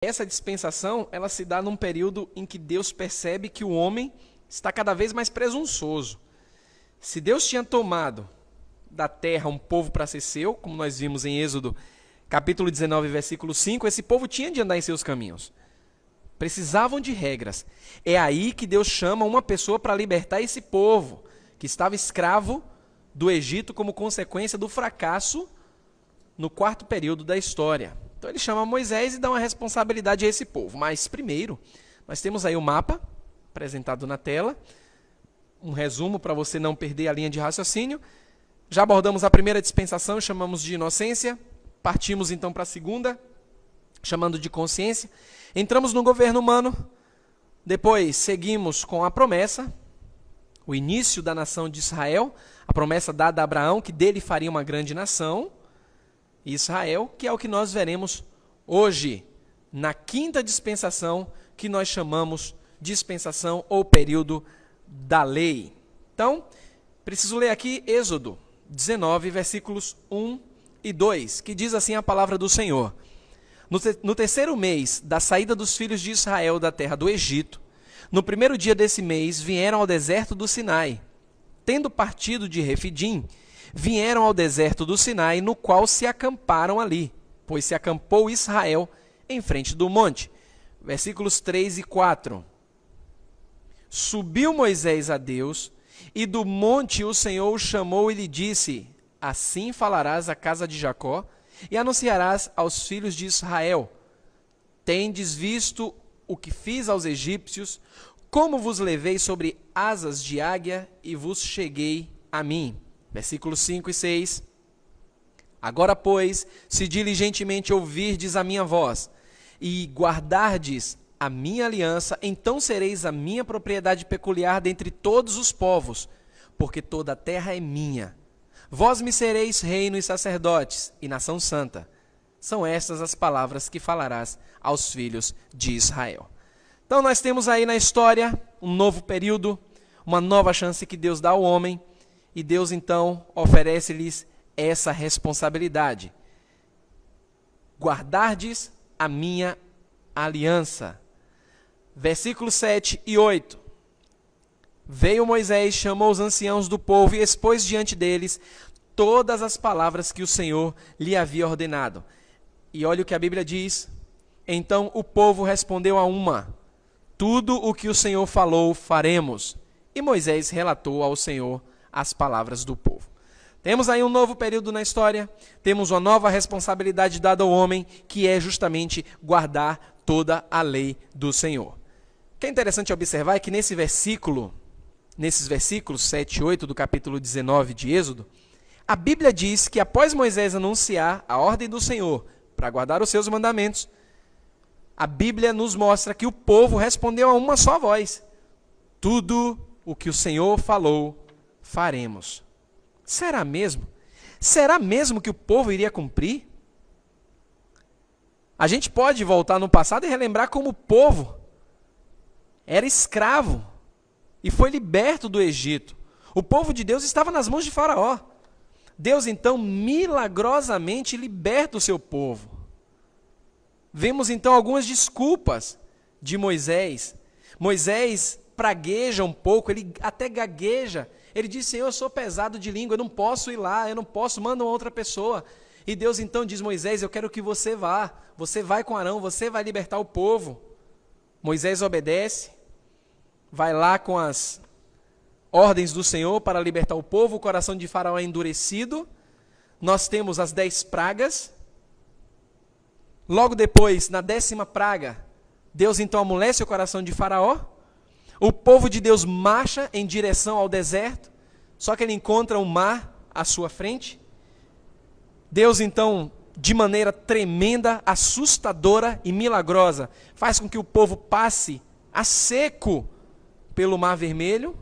Essa dispensação, ela se dá num período em que Deus percebe que o homem está cada vez mais presunçoso. Se Deus tinha tomado da terra um povo para ser seu, como nós vimos em Êxodo, capítulo 19, versículo 5, esse povo tinha de andar em seus caminhos. Precisavam de regras. É aí que Deus chama uma pessoa para libertar esse povo, que estava escravo do Egito como consequência do fracasso no quarto período da história. Então ele chama Moisés e dá uma responsabilidade a esse povo. Mas primeiro, nós temos aí o mapa apresentado na tela, um resumo para você não perder a linha de raciocínio. Já abordamos a primeira dispensação, chamamos de inocência. Partimos então para a segunda, chamando de consciência. Entramos no governo humano. Depois seguimos com a promessa, o início da nação de Israel, a promessa dada a Abraão, que dele faria uma grande nação. Israel, que é o que nós veremos hoje, na quinta dispensação, que nós chamamos dispensação ou período da lei. Então, preciso ler aqui Êxodo 19, versículos 1 e 2, que diz assim a palavra do Senhor. No terceiro mês da saída dos filhos de Israel da terra do Egito, no primeiro dia desse mês, vieram ao deserto do Sinai. Tendo partido de Refidim, vieram ao deserto do Sinai, no qual se acamparam ali, pois se acampou Israel em frente do monte. Versículos 3 e 4. Subiu Moisés a Deus, e do monte o Senhor o chamou e lhe disse: assim falarás à casa de Jacó, e anunciarás aos filhos de Israel: tendes visto o que fiz aos egípcios, como vos levei sobre asas de águia, e vos cheguei a mim. Versículos 5 e 6. Agora, pois, se diligentemente ouvirdes a minha voz, e guardardes a minha aliança, então sereis a minha propriedade peculiar dentre todos os povos, porque toda a terra é minha. Vós me sereis reino e sacerdotes, e nação santa. São estas as palavras que falarás aos filhos de Israel. Então nós temos aí na história um novo período, uma nova chance que Deus dá ao homem, e Deus então oferece-lhes essa responsabilidade. Guardardes a minha aliança. Versículos 7 e 8. Veio Moisés, chamou os anciãos do povo e expôs diante deles todas as palavras que o Senhor lhe havia ordenado. E olha o que a Bíblia diz. Então o povo respondeu a uma: tudo o que o Senhor falou, faremos. E Moisés relatou ao Senhor as palavras do povo. Temos aí um novo período na história, temos uma nova responsabilidade dada ao homem, que é justamente guardar toda a lei do Senhor. O que é interessante observar é que nesses versículos 7 e 8 do capítulo 19 de Êxodo, a Bíblia diz que após Moisés anunciar a ordem do Senhor para guardar os seus mandamentos, a Bíblia nos mostra que o povo respondeu a uma só voz: tudo o que o Senhor falou, faremos. Será mesmo? Será mesmo que o povo iria cumprir? A gente pode voltar no passado e relembrar como o povo era escravo e foi liberto do Egito. O povo de Deus estava nas mãos de Faraó. Deus então milagrosamente liberta o seu povo. Vemos então algumas desculpas de Moisés. Moisés pragueja um pouco, ele até gagueja. Ele diz: Senhor, eu sou pesado de língua, eu não posso ir lá, eu não posso, manda uma outra pessoa. E Deus então diz: Moisés, eu quero que você vá. Você vai com Arão, você vai libertar o povo. Moisés obedece, vai lá com as ordens do Senhor para libertar o povo. O coração de Faraó é endurecido. Nós temos as 10 pragas. Logo depois, na 10ª praga, Deus então amolece o coração de Faraó. O povo de Deus marcha em direção ao deserto, só que ele encontra um mar à sua frente. Deus então, de maneira tremenda, assustadora e milagrosa, faz com que o povo passe a seco pelo Mar Vermelho.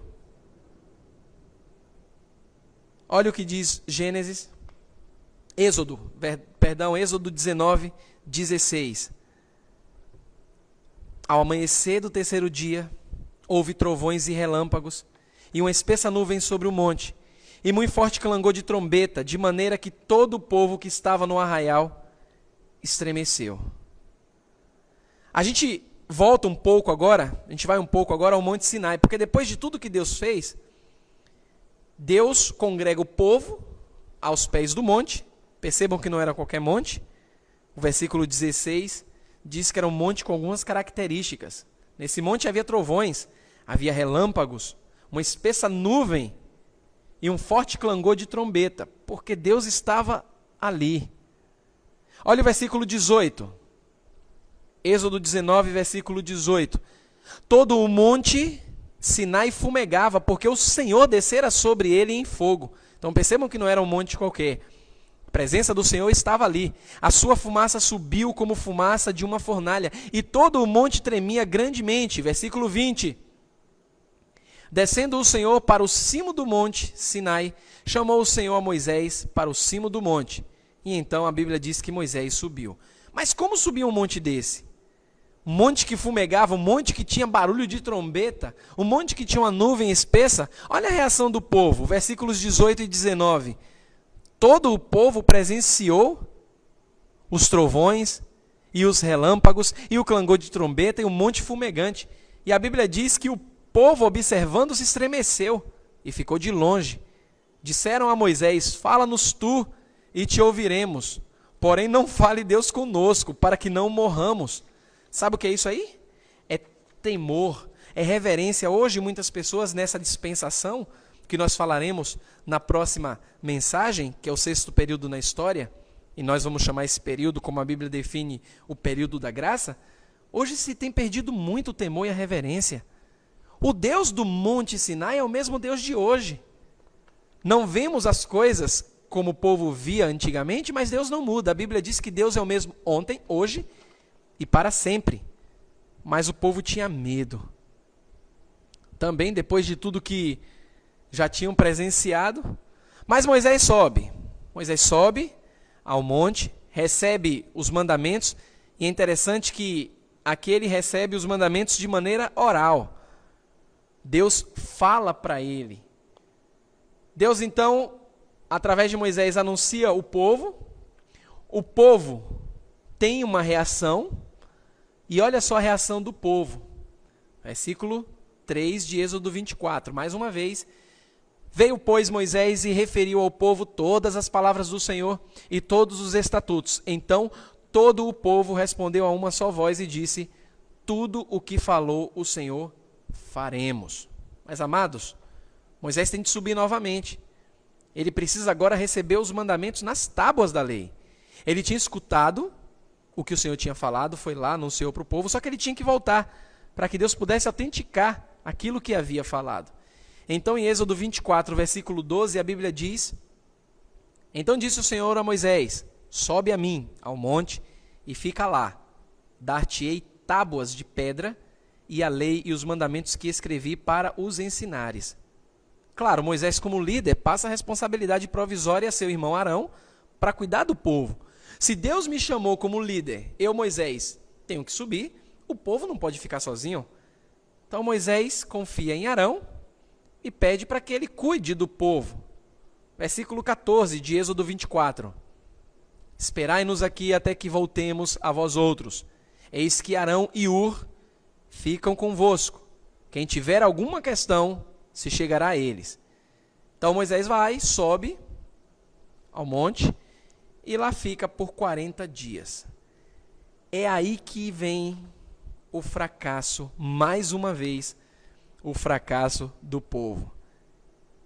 Olha o que diz Êxodo 19, 16. Ao amanhecer do terceiro dia, houve trovões e relâmpagos, e uma espessa nuvem sobre o monte, e muito forte clangor de trombeta, de maneira que todo o povo que estava no arraial estremeceu. A gente volta um pouco agora, a gente vai um pouco agora ao Monte Sinai, porque depois de tudo que Deus fez, Deus congrega o povo aos pés do monte. Percebam que não era qualquer monte. O versículo 16 diz que era um monte com algumas características. Nesse monte havia trovões, havia relâmpagos, uma espessa nuvem e um forte clangor de trombeta, porque Deus estava ali. Olha o versículo 18. Êxodo 19, versículo 18. Todo o monte Sinai fumegava, porque o Senhor descera sobre ele em fogo. Então percebam que não era um monte qualquer. A presença do Senhor estava ali. A sua fumaça subiu como fumaça de uma fornalha, e todo o monte tremia grandemente. Versículo 20. Descendo o Senhor para o cimo do monte Sinai, chamou o Senhor a Moisés para o cimo do monte. E então a Bíblia diz que Moisés subiu. Mas como subia um monte desse? Um monte que fumegava, um monte que tinha barulho de trombeta, um monte que tinha uma nuvem espessa. Olha a reação do povo, versículos 18 e 19. Todo o povo presenciou os trovões e os relâmpagos e o clangor de trombeta e o monte fumegante. E a Bíblia diz que o povo, observando, se estremeceu e ficou de longe. Disseram a Moisés: fala-nos tu e te ouviremos, porém não fale Deus conosco, para que não morramos. Sabe o que é isso aí? É temor, é reverência. Hoje muitas pessoas nessa dispensação, que nós falaremos na próxima mensagem, que é o 6º período na história, e nós vamos chamar esse período, como a Bíblia define, o período da graça. Hoje se tem perdido muito o temor e a reverência. O Deus do Monte Sinai é o mesmo Deus de hoje. Não vemos as coisas como o povo via antigamente, mas Deus não muda. A Bíblia diz que Deus é o mesmo ontem, hoje e para sempre. Mas o povo tinha medo. Também depois de tudo que já tinham presenciado. Mas Moisés sobe. Moisés sobe ao monte, recebe os mandamentos. E é interessante que aqui ele recebe os mandamentos de maneira oral. Deus fala para ele. Deus então, através de Moisés, anuncia o povo. O povo tem uma reação. E olha só a reação do povo. Versículo 3 de Êxodo 24. Mais uma vez. Veio, pois, Moisés e referiu ao povo todas as palavras do Senhor e todos os estatutos. Então todo o povo respondeu a uma só voz e disse: tudo o que falou o Senhor faremos. Mas, amados, Moisés tem de subir novamente. Ele precisa agora receber os mandamentos nas tábuas da lei. Ele tinha escutado o que o Senhor tinha falado, foi lá, anunciou para o povo, só que ele tinha que voltar para que Deus pudesse autenticar aquilo que havia falado. Então, em Êxodo 24, versículo 12, a Bíblia diz: então disse o Senhor a Moisés: sobe a mim ao monte e fica lá. Dar-te-ei tábuas de pedra e a lei e os mandamentos que escrevi para os ensinares. Claro, Moisés, como líder, passa a responsabilidade provisória a seu irmão Arão para cuidar do povo. Se Deus me chamou como líder, eu, Moisés, tenho que subir, o povo não pode ficar sozinho. Então Moisés confia em Arão e pede para que ele cuide do povo. Versículo 14 de Êxodo 24. Esperai-nos aqui até que voltemos a vós outros. Eis que Arão e Ur ficam convosco. Quem tiver alguma questão, se chegará a eles. Então Moisés vai, sobe ao monte e lá fica por 40 dias. É aí que vem o fracasso, mais uma vez, o fracasso do povo.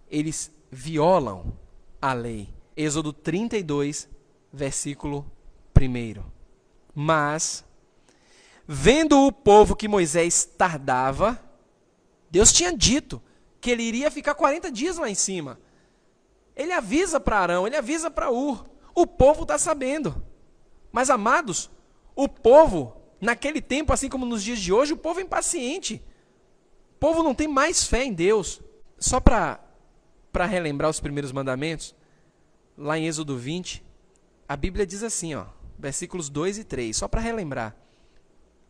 Eles violam a lei. Êxodo 32, versículo 1. Mas, vendo o povo que Moisés tardava, Deus tinha dito que ele iria ficar 40 dias lá em cima. Ele avisa para Arão, ele avisa para Ur. O povo está sabendo. Mas, amados, o povo, naquele tempo, assim como nos dias de hoje, o povo é impaciente. O povo não tem mais fé em Deus. Só para relembrar os primeiros mandamentos, lá em Êxodo 20, a Bíblia diz assim, versículos 2 e 3, só para relembrar.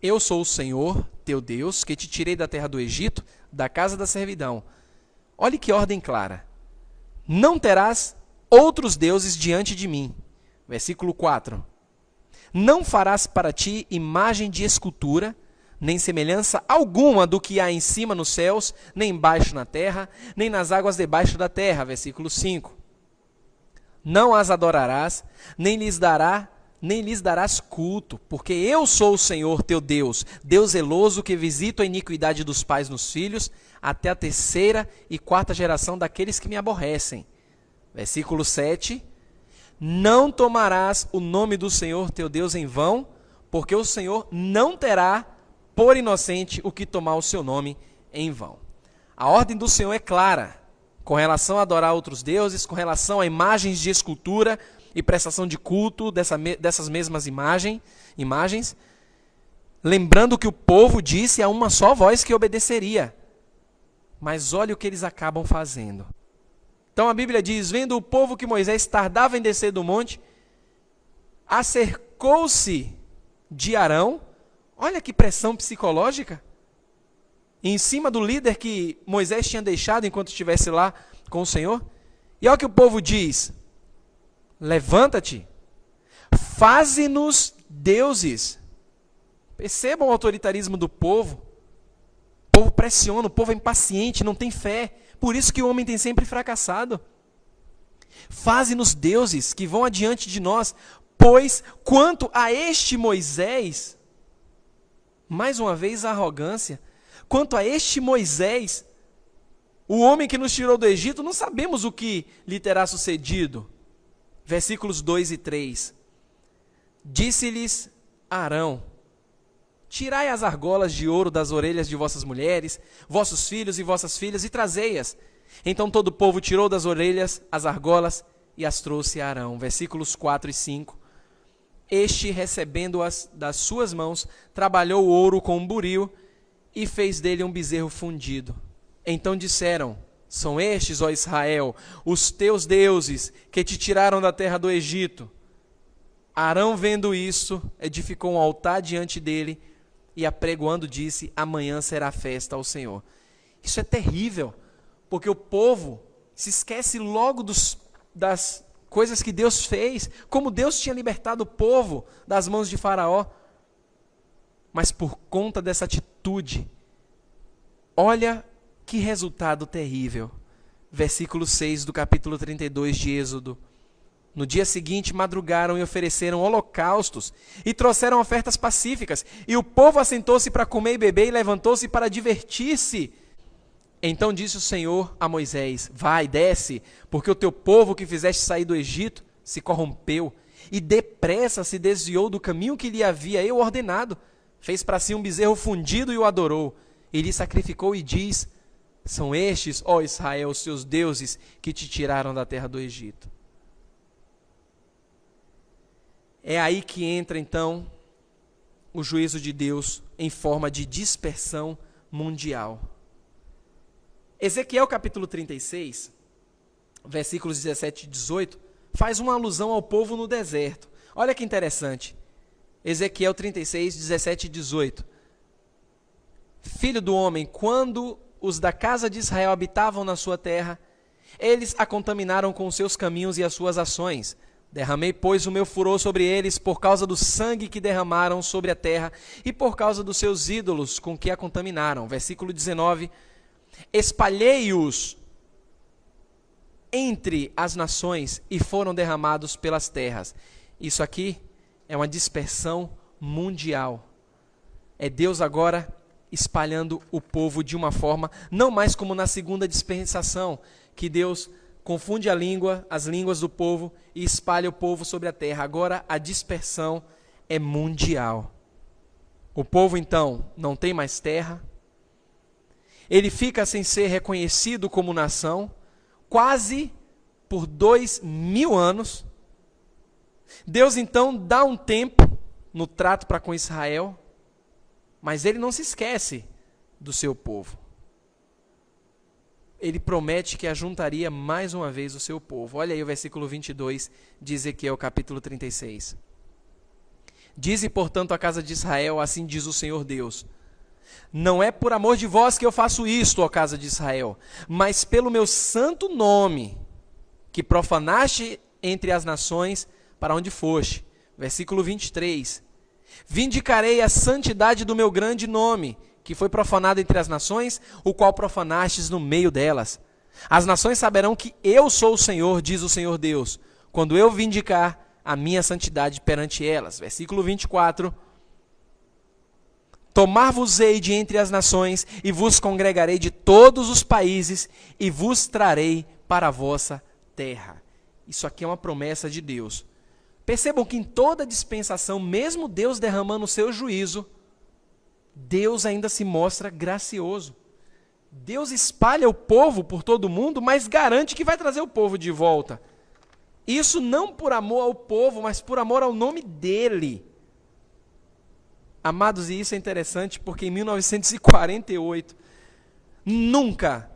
Eu sou o Senhor, teu Deus, que te tirei da terra do Egito, da casa da servidão. Olhe que ordem clara. Não terás outros deuses diante de mim. Versículo 4. Não farás para ti imagem de escultura, nem semelhança alguma do que há em cima nos céus, nem embaixo na terra, nem nas águas debaixo da terra. Versículo 5. Não as adorarás, nem lhes darás culto, porque eu sou o Senhor teu Deus, Deus zeloso que visito a iniquidade dos pais nos filhos, até a 3ª e 4ª geração daqueles que me aborrecem. Versículo 7. Não tomarás o nome do Senhor teu Deus em vão, porque o Senhor não terá por inocente o que tomar o seu nome em vão. A ordem do Senhor é clara, com relação a adorar outros deuses, com relação a imagens de escultura e prestação de culto dessas mesmas imagens, lembrando que o povo disse a uma só voz que obedeceria. Mas olha o que eles acabam fazendo. Então a Bíblia diz, vendo o povo que Moisés tardava em descer do monte, acercou-se de Arão, olha que pressão psicológica, em cima do líder que Moisés tinha deixado enquanto estivesse lá com o Senhor. E olha o que o povo diz, levanta-te, faze-nos deuses. Percebam o autoritarismo do povo. O povo pressiona, o povo é impaciente, não tem fé. Por isso que o homem tem sempre fracassado. Faze-nos deuses que vão adiante de nós, pois quanto a este Moisés, mais uma vez a arrogância, quanto a este Moisés, o homem que nos tirou do Egito, não sabemos o que lhe terá sucedido. Versículos 2 e 3. Disse-lhes Arão, tirai as argolas de ouro das orelhas de vossas mulheres, vossos filhos e vossas filhas, e trazei-as. Então todo o povo tirou das orelhas as argolas e as trouxe a Arão. Versículos 4 e 5. Este, recebendo-as das suas mãos, trabalhou o ouro com um buril e fez dele um bezerro fundido. Então disseram, são estes, ó Israel, os teus deuses que te tiraram da terra do Egito. Arão, vendo isso, edificou um altar diante dele e, apregoando, disse, amanhã será festa ao Senhor. Isso é terrível, porque o povo se esquece logo das coisas que Deus fez, como Deus tinha libertado o povo das mãos de Faraó. Mas por conta dessa atitude, olha que resultado terrível. Versículo 6 do capítulo 32 de Êxodo. No dia seguinte madrugaram e ofereceram holocaustos e trouxeram ofertas pacíficas. E o povo assentou-se para comer e beber e levantou-se para divertir-se. Então disse o Senhor a Moisés, vai, desce, porque o teu povo que fizeste sair do Egito se corrompeu e depressa se desviou do caminho que lhe havia eu ordenado. Fez para si um bezerro fundido e o adorou. E lhe sacrificou e diz, são estes, ó Israel, os teus deuses que te tiraram da terra do Egito. É aí que entra então o juízo de Deus em forma de dispersão mundial. Ezequiel capítulo 36, versículos 17 e 18, faz uma alusão ao povo no deserto. Olha que interessante. Ezequiel 36, 17 e 18. Filho do homem, quando os da casa de Israel habitavam na sua terra, eles a contaminaram com os seus caminhos e as suas ações. Derramei, pois, o meu furor sobre eles por causa do sangue que derramaram sobre a terra e por causa dos seus ídolos com que a contaminaram. Versículo 19. Espalhei-os entre as nações e foram derramados pelas terras. Isso aqui é uma dispersão mundial. É Deus agora espalhando o povo de uma forma, não mais como na segunda dispensação, que Deus confunde as línguas do povo e espalha o povo sobre a terra. Agora a dispersão é mundial. O povo então não tem mais terra, ele fica sem ser reconhecido como nação, quase por 2000 anos. Deus então dá um tempo no trato para com Israel, mas ele não se esquece do seu povo. Ele promete que ajuntaria mais uma vez o seu povo. Olha aí o versículo 22 de Ezequiel capítulo 36. Dize, portanto, a casa de Israel, assim diz o Senhor Deus, não é por amor de vós que eu faço isto, ó casa de Israel, mas pelo meu santo nome, que profanaste entre as nações para onde foste. Versículo 23. Vindicarei a santidade do meu grande nome, que foi profanado entre as nações, o qual profanastes no meio delas. As nações saberão que eu sou o Senhor, diz o Senhor Deus, quando eu vindicar a minha santidade perante elas. Versículo 24. Tomar-vos-ei de entre as nações, e vos congregarei de todos os países, e vos trarei para a vossa terra. Isso aqui é uma promessa de Deus. Percebam que em toda dispensação, mesmo Deus derramando o seu juízo, Deus ainda se mostra gracioso. Deus espalha o povo por todo mundo, mas garante que vai trazer o povo de volta. Isso não por amor ao povo, mas por amor ao nome dele. Amados, e isso é interessante porque em 1948, nunca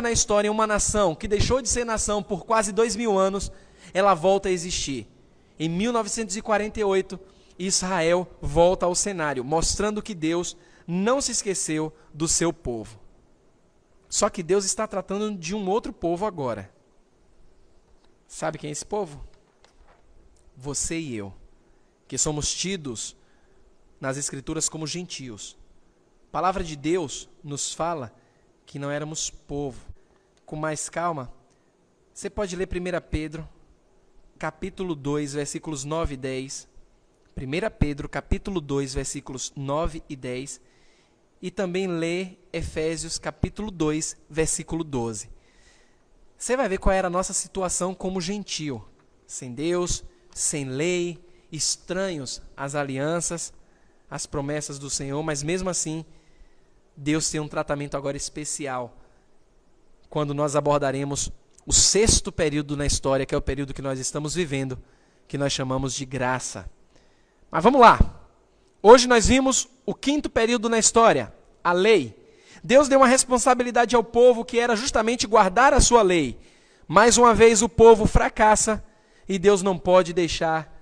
na história uma nação que deixou de ser nação por quase 2000 anos, ela volta a existir. Em 1948, Israel volta ao cenário, mostrando que Deus não se esqueceu do seu povo. Só que Deus está tratando de um outro povo agora. Sabe quem é esse povo? Você e eu, que somos tidos nas Escrituras como gentios. A palavra de Deus nos fala que não éramos povo. Com mais calma, você pode ler 1 Pedro, capítulo 2, versículos 9 e 10. 1 Pedro, capítulo 2, versículos 9 e 10. E também ler Efésios, capítulo 2, versículo 12. Você vai ver qual era a nossa situação como gentio. Sem Deus, sem lei, estranhos às alianças, às promessas do Senhor, mas mesmo assim, Deus tem um tratamento agora especial quando nós abordaremos o 6º período na história, que é o período que nós estamos vivendo, que nós chamamos de graça. Mas vamos lá. Hoje nós vimos o 5º período na história, a lei. Deus deu uma responsabilidade ao povo que era justamente guardar a sua lei. Mais uma vez o povo fracassa e Deus não pode deixar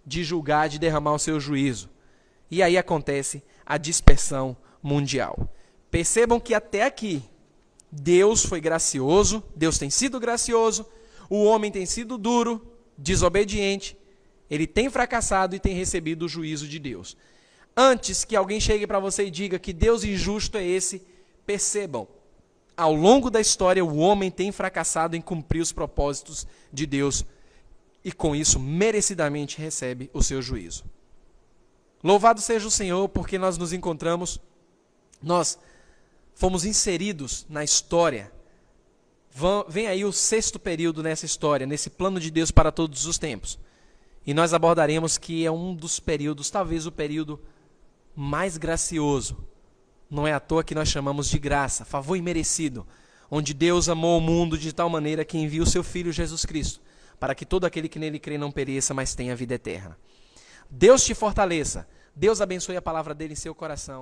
de julgar, de derramar o seu juízo. E aí acontece a dispersão mundial. Percebam que até aqui Deus foi gracioso, Deus tem sido gracioso, o homem tem sido duro, desobediente, ele tem fracassado e tem recebido o juízo de Deus. Antes que alguém chegue para você e diga que Deus injusto é esse, percebam, ao longo da história o homem tem fracassado em cumprir os propósitos de Deus e com isso merecidamente recebe o seu juízo. Louvado seja o Senhor porque nós nos encontramos, nós fomos inseridos na história. Vem aí o 6º período nessa história, nesse plano de Deus para todos os tempos. E nós abordaremos que é um dos períodos, talvez o período mais gracioso. Não é à toa que nós chamamos de graça, favor imerecido, onde Deus amou o mundo de tal maneira que enviou o seu Filho Jesus Cristo, para que todo aquele que nele crê não pereça, mas tenha vida eterna. Deus te fortaleça, Deus abençoe a palavra dele em seu coração.